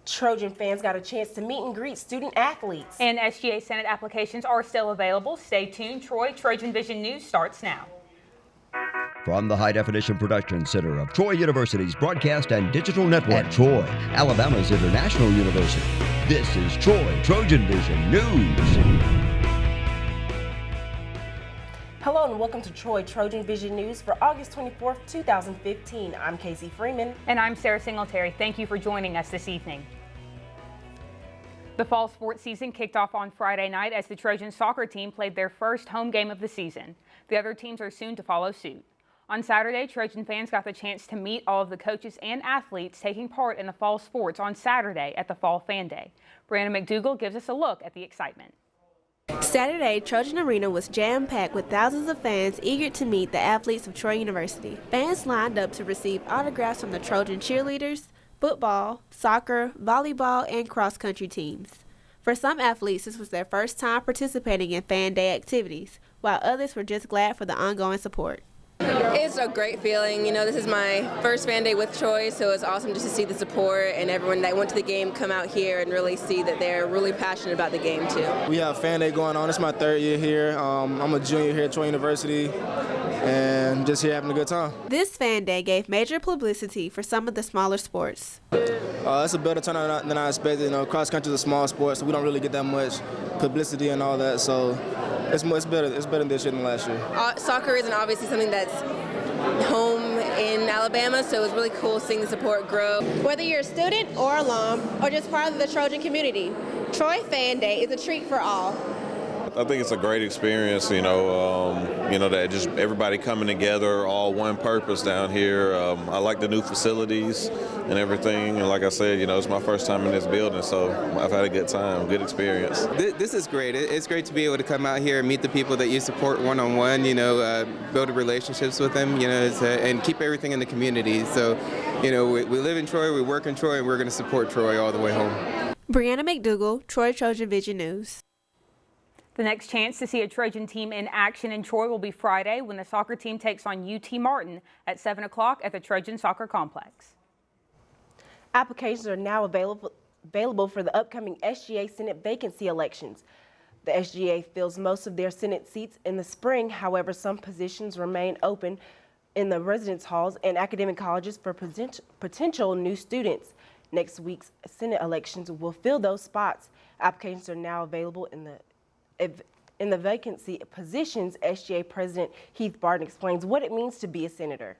Trojan fans got a chance to meet and greet student athletes. And SGA Senate applications are still available. Stay tuned. Troy, TrojanVision News starts now. From the High Definition Production Center of Troy University's Broadcast and Digital Network at Troy, Alabama's International University, this is Troy TrojanVision News. Hello and welcome to Troy TrojanVision News for August 24th, 2015. I'm Casey Freeman. And I'm Sarah Singletary. Thank you for joining us this evening. The fall sports season kicked off on Friday night as the Trojan soccer team played their first home game of the season. The other teams are soon to follow suit. On Saturday, Trojan fans got the chance to meet all of the coaches and athletes taking part in the fall sports on Saturday at the Fall Fan Day. Brianna McDougall gives us a look at the excitement. Saturday, Trojan Arena was jam-packed with thousands of fans eager to meet the athletes of Troy University. Fans lined up to receive autographs from the Trojan cheerleaders, football, soccer, volleyball, and cross-country teams. For some athletes, this was their first time participating in Fan Day activities, while others were just glad for the ongoing support. It's a great feeling. You know, this is my first Fan Day with Troy, so it's awesome just to see the support and everyone that went to the game come out here and really see that they're really passionate about the game too. We have Fan Day going on. It's my third year here. I'm a junior here at Troy University and just here having a good time. This Fan Day gave major publicity for some of the smaller sports. It's a better turnout than I expected. You know, cross country is a small sport, so we don't really get that much publicity and all that. So it's better. It's better this year than last year. Soccer isn't obviously something that's home in Alabama, so it's really cool seeing the support grow. Whether you're a student or alum or just part of the Trojan community, Troy Fan Day is a treat for all. I think it's a great experience, that just everybody coming together, all one purpose down here. I like the new facilities and everything, and like I said, it's my first time in this building, so I've had a good time, good experience. This is great. It's great to be able to come out here and meet the people that you support one-on-one, build relationships with them, and keep everything in the community. So, we live in Troy, we work in Troy, and we're going to support Troy all the way home. Brianna McDougall, Troy TrojanVision News. The next chance to see a Trojan team in action in Troy will be Friday when the soccer team takes on UT Martin at 7 o'clock at the Trojan Soccer Complex. Applications are now available for the upcoming SGA Senate vacancy elections. The SGA fills most of their Senate seats in the spring. However, some positions remain open in the residence halls and academic colleges for potential new students. Next week's Senate elections will fill those spots. Applications are now available in the vacancy positions. SGA President Heath Barton explains what it means to be a senator.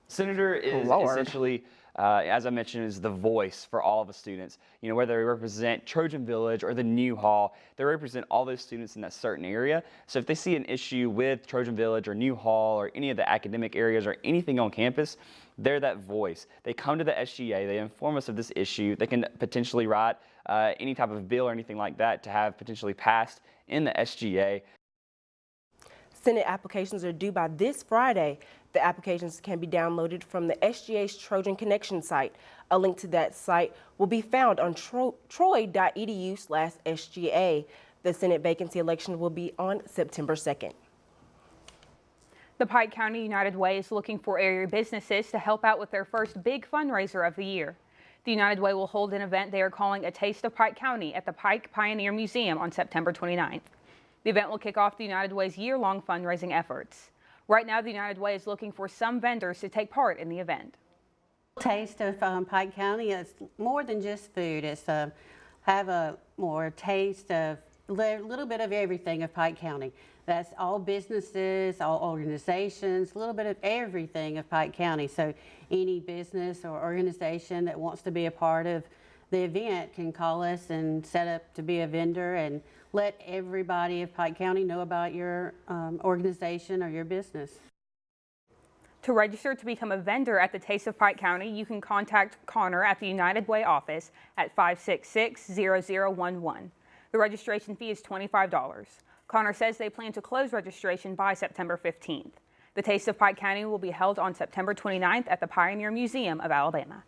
Senator is essentially, as I mentioned, is the voice for all of the students. Whether they represent Trojan Village or the New Hall, they represent all those students in that certain area. So if they see an issue with Trojan Village or New Hall or any of the academic areas or anything on campus, they're that voice. They come to the SGA, they inform us of this issue. They can potentially write any type of bill or anything like that to have potentially passed in the SGA. Senate applications are due by this Friday. The applications can be downloaded from the SGA's Trojan Connection site. A link to that site will be found on troy.edu/SGA. The Senate vacancy election will be on September 2nd. The Pike County United Way is looking for area businesses to help out with their first big fundraiser of the year. The United Way will hold an event they are calling A Taste of Pike County at the Pike Pioneer Museum on September 29th. The event will kick off the United Way's year-long fundraising efforts. Right now, the United Way is looking for some vendors to take part in the event. Taste of Pike County is more than just food. It's have a more taste of a little bit of everything of Pike County. That's all businesses, all organizations, a little bit of everything of Pike County. So any business or organization that wants to be a part of the event can call us and set up to be a vendor and let everybody of Pike County know about your organization or your business. To register to become a vendor at the Taste of Pike County, you can contact Connor at the United Way office at 566-0011. The registration fee is $25. Connor says they plan to close registration by September 15th. The Taste of Pike County will be held on September 29th at the Pioneer Museum of Alabama.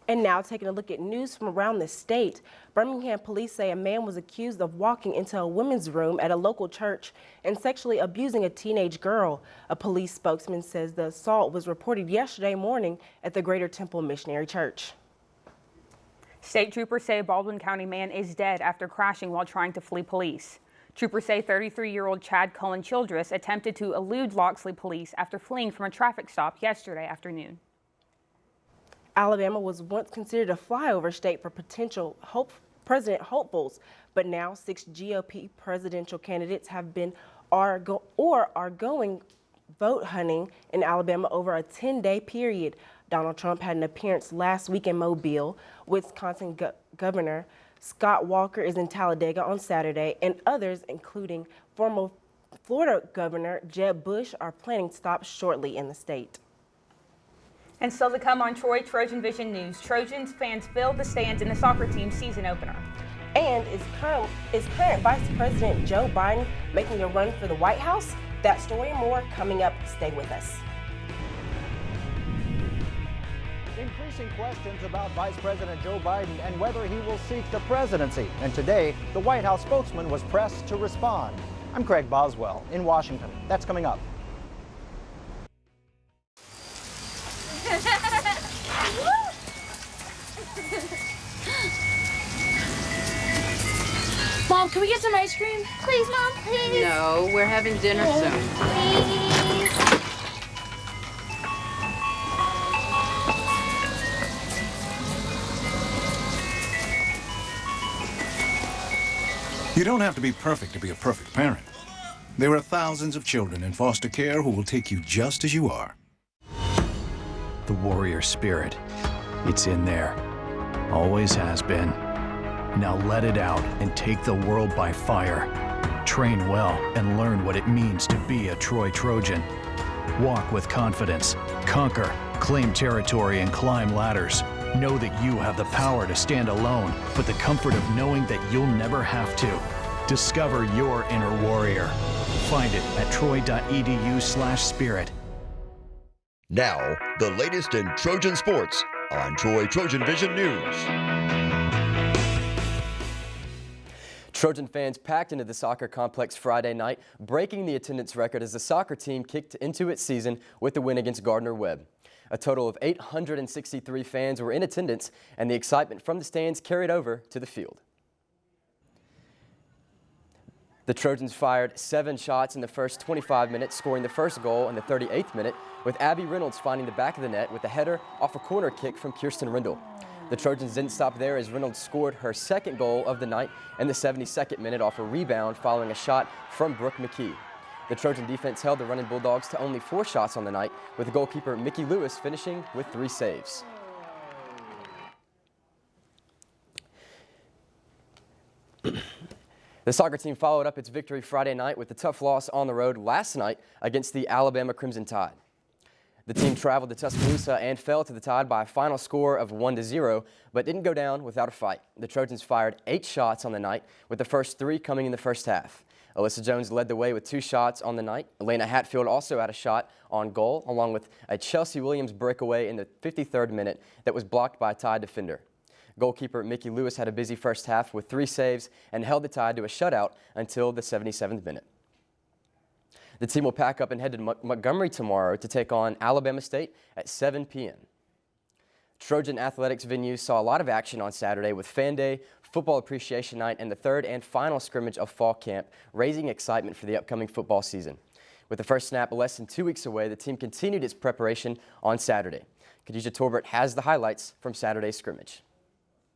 And now taking a look at news from around the state. Birmingham police say a man was accused of walking into a women's room at a local church and sexually abusing a teenage girl. A police spokesman says the assault was reported yesterday morning at the Greater Temple Missionary Church. State troopers say a Baldwin County man is dead after crashing while trying to flee police. Troopers say 33-year-old Chad Cullen Childress attempted to elude Loxley police after fleeing from a traffic stop yesterday afternoon. Alabama was once considered a flyover state for potential president hopefuls, but now 6 GOP presidential candidates have been are going vote hunting in Alabama over a 10-day period. Donald Trump had an appearance last week in Mobile. Wisconsin Governor Scott Walker is in Talladega on Saturday, and others, including former Florida Governor Jeb Bush, are planning stops shortly in the state. And still to come on Troy TrojanVision News, Trojans fans filled the stands in the soccer team season opener. And is current Vice President Joe Biden making a run for the White House? That story and more coming up. Stay with us. Increasing questions about Vice President Joe Biden and whether he will seek the presidency. And today, the White House spokesman was pressed to respond. I'm Craig Boswell in Washington. That's coming up. Mom, can we get some ice cream? Please, Mom, please. No, we're having dinner soon. Please. You don't have to be perfect to be a perfect parent. There are thousands of children in foster care who will take you just as you are. The warrior spirit, it's in there. Always has been. Now let it out and take the world by fire. Train well and learn what it means to be a Troy Trojan. Walk with confidence, conquer, claim territory, and climb ladders. Know that you have the power to stand alone, but the comfort of knowing that you'll never have to. Discover your inner warrior. Find it at troy.edu/spirit. Now, the latest in Trojan sports on Troy TrojanVision News. Trojan fans packed into the soccer complex Friday night, breaking the attendance record as the soccer team kicked into its season with the win against Gardner-Webb. A total of 863 fans were in attendance, and the excitement from the stands carried over to the field. The Trojans fired 7 shots in the first 25 minutes, scoring the first goal in the 38th minute, with Abby Reynolds finding the back of the net with a header off a corner kick from Kirsten Rendell. The Trojans didn't stop there as Reynolds scored her second goal of the night in the 72nd minute off a rebound following a shot from Brooke McKee. The Trojan defense held the running Bulldogs to only 4 shots on the night, with goalkeeper Mickey Lewis finishing with 3 saves. The soccer team followed up its victory Friday night with a tough loss on the road last night against the Alabama Crimson Tide. The team traveled to Tuscaloosa and fell to the Tide by a final score of 1-0, but didn't go down without a fight. The Trojans fired 8 shots on the night, with the first 3 coming in the first half. Alyssa Jones led the way with 2 shots on the night. Elena Hatfield also had a shot on goal, along with a Chelsea Williams breakaway in the 53rd minute that was blocked by a Tide defender. Goalkeeper Mickey Lewis had a busy first half with 3 saves and held the Tide to a shutout until the 77th minute. The team will pack up and head to Montgomery tomorrow to take on Alabama State at 7 p.m. Trojan athletics venues saw a lot of action on Saturday with Fan Day, Football Appreciation Night, and the 3rd and final scrimmage of fall camp, raising excitement for the upcoming football season. With the first snap less than 2 weeks away, the team continued its preparation on Saturday. Khadijah Torbert has the highlights from Saturday's scrimmage.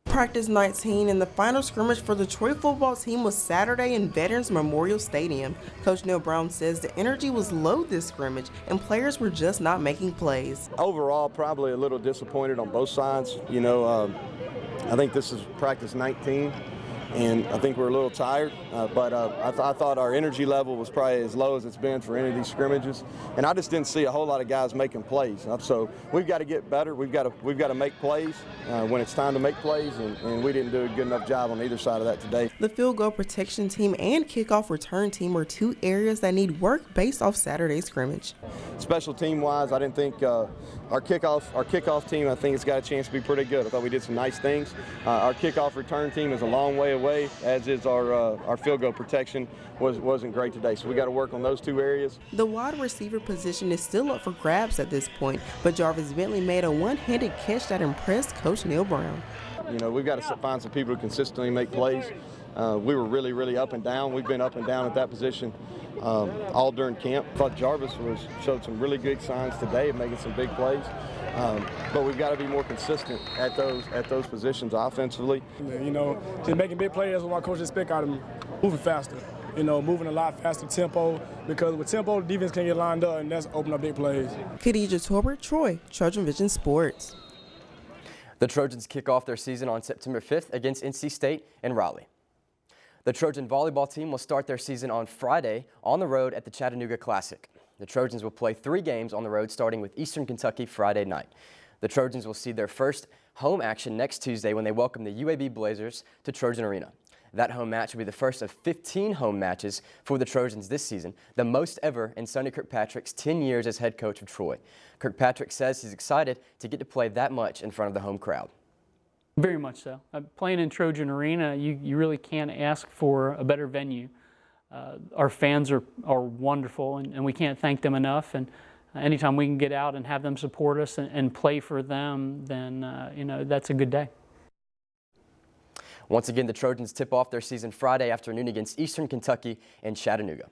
Practice 19 and the final scrimmage for the Troy football team was Saturday in Veterans Memorial Stadium. Coach Neil Brown says the energy was low this scrimmage and players were just not making plays. Overall, probably a little disappointed on both sides. You know, I think this is practice 19. And I think we're a little tired, but I thought our energy level was probably as low as it's been for any of these scrimmages. And I just didn't see a whole lot of guys making plays. So we've got to get better. We've got to make plays when it's time to make plays, and we didn't do a good enough job on either side of that today. The field goal protection team and kickoff return team are 2 areas that need work based off Saturday's scrimmage. Special team-wise, I didn't think our kickoff team, I think it's got a chance to be pretty good. I thought we did some nice things. Our kickoff return team is a long way away, as is our field goal protection wasn't great today. So we got to work on those 2 areas. The wide receiver position is still up for grabs at this point, but Jarvis Bentley made a one-handed catch that impressed Coach Neil Brown. You know, we've got to find some people who consistently make plays. We were really up and down. We've been up and down at that position all during camp. I thought Jarvis showed some really good signs today of making some big plays. But we've got to be more consistent at those positions offensively. You know, just making big plays is what my coaches expect out of me. Moving faster, you know, moving a lot faster tempo, because with tempo, the defense can get lined up, and that's open up big plays. Khadijah Torbert, Troy, TrojanVision Sports. The Trojans kick off their season on September 5th against NC State and Raleigh. The Trojan volleyball team will start their season on Friday on the road at the Chattanooga Classic. The Trojans will play 3 games on the road, starting with Eastern Kentucky Friday night. The Trojans will see their first home action next Tuesday when they welcome the UAB Blazers to Trojan Arena. That home match will be the first of 15 home matches for the Trojans this season, the most ever in Sonny Kirkpatrick's 10 years as head coach of Troy. Kirkpatrick says he's excited to get to play that much in front of the home crowd. Very much so. Playing in Trojan Arena, you really can't ask for a better venue. Our fans are wonderful, and we can't thank them enough. And anytime we can get out and have them support us and play for them, then you know, that's a good day. Once again, the Trojans tip off their season Friday afternoon against Eastern Kentucky in Chattanooga.